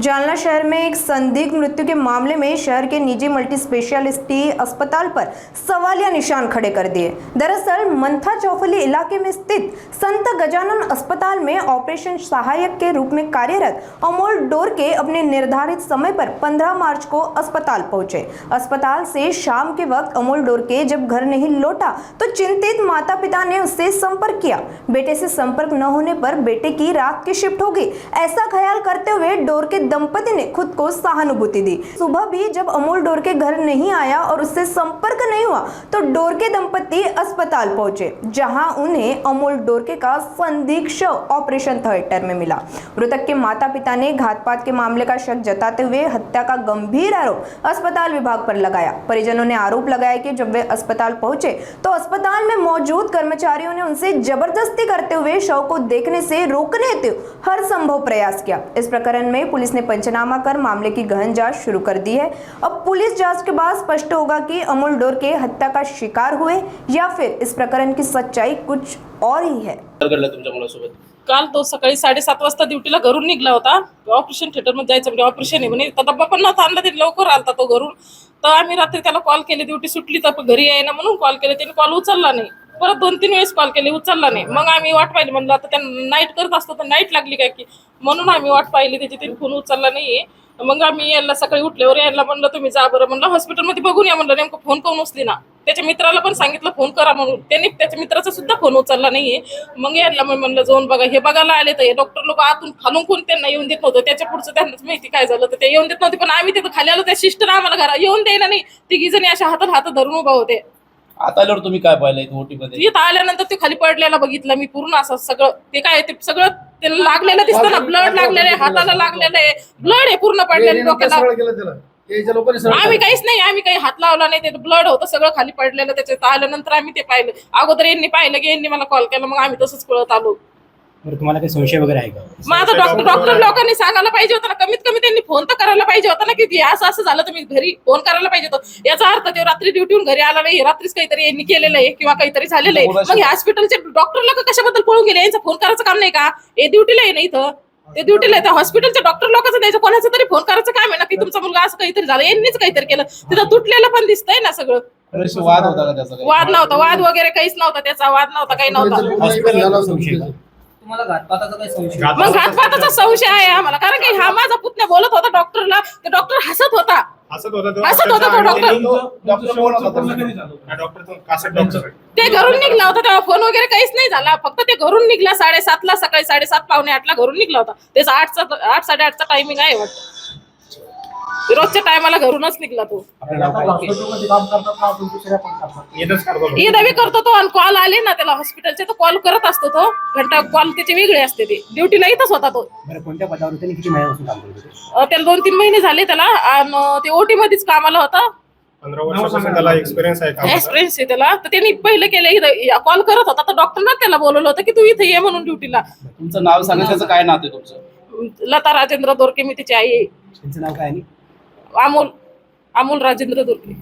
जालना शहर में एक संदिग्ध मृत्यु के मामले में शहर के निजी मल्टी स्पेशलिटी अस्पताल पर सवालिया निशान खड़े कर दिए। दरअसल मंथा चौफली इलाके में स्थित संत गजानन अस्पताल में ऑपरेशन सहायक के रूप में कार्यरत अमोल डोरके अपने निर्धारित समय पर 15 मार्च को अस्पताल पहुंचे। अस्पताल से शाम के वक्त अमोल डोरके जब घर नहीं लौटा तो चिंतित माता पिता ने उससे संपर्क किया। बेटे से संपर्क न होने पर बेटे की रात की शिफ्ट होगी, ऐसा ख्याल करते हुए डोरके दंपति ने खुद को सहानुभूति दी। सुबह भी जब अमोल डोरके घर नहीं आया और उससे संपर्क नहीं हुआ तो डोरके दंपति अस्पताल पहुंचे, जहां उन्हें अमोल डोरके का संदिग्ध शव ऑपरेशन थिएटर में मिला। मृतक के माता पिता ने घातपात के मामले का शक जताते हुए हत्या का गंभीर आरोप अस्पताल विभाग पर लगाया। परिजनों ने आरोप लगाया कि जब वे अस्पताल पहुंचे तो अस्पताल में मौजूद कर्मचारियों ने उनसे जबरदस्ती करते हुए शव को देखने से रोकने हेतु हर संभव प्रयास किया। इस प्रकरण में पुलिस ने पंचनामा कर मामले की गहन जांच शुरू कर दी है। अब पुलिस जांच के बाद स्पष्ट होगा कि अमोल डोरके हत्या का शिकार हुए या फिर इस प्रकरण की सच्चाई कुछ और ही है। काल तो सकाळी 7:30 वाजता ड्युटीला घरून निघला होता। ऑपरेशन थिएटर मध्ये जायचं म्हणजे ऑपरेशन आहे म्हणे, तर डब्बा पण नव्हता आणला, ते लवकर आलता तो घरून। तर आम्ही रात्री त्याला कॉल केले, ड्युटी सुटली तर घरी यायना म्हणून कॉल केले, त्याने कॉल उचलला नाही। परत 2-3 वेळेस कॉल केले, उचलला नाही। मग आम्ही वाट पाहिली, म्हणलं आता त्यांना नाईट करत असतो तर नाईट लागली काय की, म्हणून आम्ही वाट पाहिली, त्याची त्यांनी फोन उचलला नाहीये। मग आम्ही यायला सकाळी उठल्यावर यायला म्हणलं तुम्ही जा बरं, म्हणलं हॉस्पिटलमध्ये बघून या, म्हणलं नेमकं फोन कोण उचली ना। त्याच्या मित्राला पण सांगितलं फोन करा म्हणून, त्यांनी त्याच्या मित्राचा सुद्धा फोन उचलला नाहीये। मग यायला म्हणलं जाऊन बघा, हे बघायला आले तर हे डॉक्टर लोक आतून खालून कोण त्यांना येऊन देत नव्हतं। त्याच्या पुढचं त्यांनाच माहिती काय झालं तर ते येऊन देत नव्हते, पण आम्ही तिथं खाली आलो, त्या सिस्टर आम्हाला घरा येऊन द्यायला नाही। तिघी जणी अशा हातात धरून उभा होते। आता आल्यावर तुम्ही काय पाहिलं ओटी मध्ये? इथं आल्यानंतर ते खाली पडलेला बघितलं मी पूर्ण, असं सगळं ते काय ते सगळं त्याला लागलेलं दिसतं ना, ब्लड लागलेलं आहे, हाताला लागलेलं आहे, ब्लड आहे पूर्ण पडलेलं डोक्याला। आम्ही काहीच नाही, आम्ही काही हात लावला नाही, ते ब्लड होतं सगळं खाली पडलेलं। त्याच्यात आल्यानंतर आम्ही ते पाहिलं, अगोदर यांनी पाहिलं की यांनी मला कॉल केला, मग आम्ही तसंच पळत आलो। तुम्हाला काही संशय वगैरे आहे का? माझा डॉक्टर लोकांनी सांगायला पाहिजे होतं ना, कमीत कमी त्यांनी फोन तर करायला पाहिजे होता ना, की असं असं झालं तुम्ही घरी फोन करायला पाहिजे होतं। याचा अर्थ ते रात्री ड्युटीहून घरी आला नाही, रात्रीच काहीतरी यांनी केलेलं आहे किंवा काहीतरी झालेलं आहे। मग हॉस्पिटलचे डॉक्टर लोक कशाबद्दल पळून गेले? यांचा फोन करायचं काम नाही का? हे ड्युटीला आहे ना, इथं ते ड्युटीला आहे, हॉस्पिटलच्या डॉक्टर लोकांचं द्यायचं, कोणाचं तरी फोन करायचं काम आहे ना, की तुमचा मुलगा असं काहीतरी झालं, यांनीच काहीतरी केलं। तिथं तुटलेलं पण दिसतंय ना सगळं। वाद होता का त्याचा? वाद नव्हता, वाद वगैरे काहीच नव्हता, त्याचा वाद नव्हता, काही नव्हता। तुम्हाला घातपाताचा काही संशय? मग घातपाताचा संशय आहे आम्हाला, कारण की हा माझा पुतण्या बोलत होता डॉक्टरला, ते डॉक्टर हसत होता तो डॉक्टर। ते घरून निघला होता तेव्हा फोन वगैरे काहीच नाही झाला, फक्त ते घरून निघला 7:30ला, सकाळी 7:30 पावणे 8ला घरून निघला होता। त्याचा 8-8:30चा टायमिंग आहे वाटतं, रोजच्या टायमाला घरूनच निघला तो। इथं बी करतो तो, आणि कॉल आले ना त्याला हॉस्पिटलचे तर कॉल करत असतो तो, घंटा कॉल त्याचे वेगळे असते। ते ड्युटीला इथंच होता तो। कोणत्या पदावर त्यांनी किती महिन्यापासून काम करत होते? त्याला 2-3 महिने झाले त्याला, आणि ते ओटी मध्येच कामाला होता। 15 वर्षापासून त्याला एक्सपिरियन्स आहे त्याला, तर त्यांनी पहिलं केलं, इथं कॉल करत होता तर डॉक्टरना त्याला बोलवलं होतं की तू इथे ये म्हणून ड्युटीला। तुमचं नाव सांगा, त्याचं काय नाव आहे तुमचं? लता राजेंद्र दोरके, मी तिची आई आहे। त्यांचं नाव काय आहे? अमोल राजेंद्र दोरके।